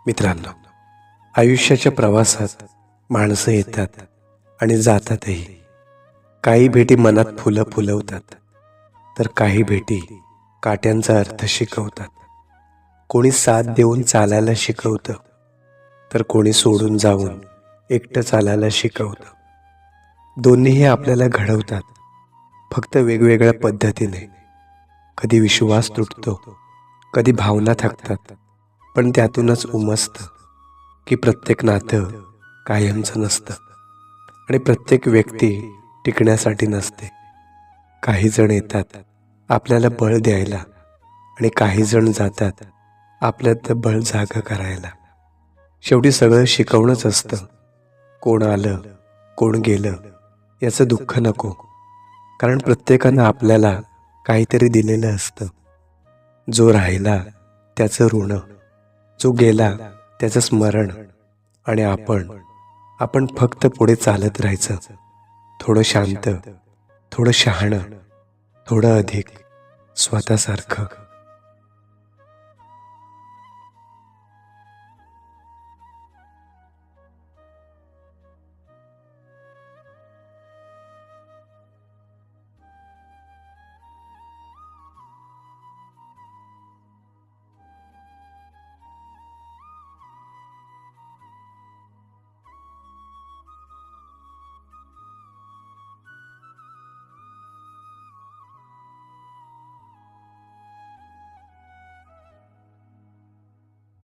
मित्रांनो, आयुष्याच्या प्रवासात माणसं येतात आणि जातातही. काही भेटी मनात फुलं फुलवतात, तर काही भेटी काट्यांचा अर्थ शिकवतात. कोणी साथ देऊन चालायला शिकवतं, तर कोणी सोडून जाऊन एकटं चालायला शिकवतं. दोन्हीही आपल्याला घडवतात, फक्त वेगवेगळ्या पद्धतीने. कधी विश्वास तुटतो, कधी भावना थकतात, पण त्यातूनच उमजतं की प्रत्येक नातं कायमचं नसतं आणि प्रत्येक व्यक्ती टिकण्यासाठी नसते. काही जण येतात आपल्याला बळ द्यायला आणि काही जण जातात आपल्यात बळ जागं करायला. शेवटी सगळं शिकवणंच असतं. कोण आलं कोण गेलं याचं दुःख नको, कारण प्रत्येकानं आपल्याला काहीतरी दिलेलं असतं. जो राहिला त्याचं ऋण, जो गेला त्याचं स्मरण, आणि आपण फक्त पुढे चालत राहायचं. थोडं शांत, थोडं शहाणं, थोडं अधिक स्वतःसारखं.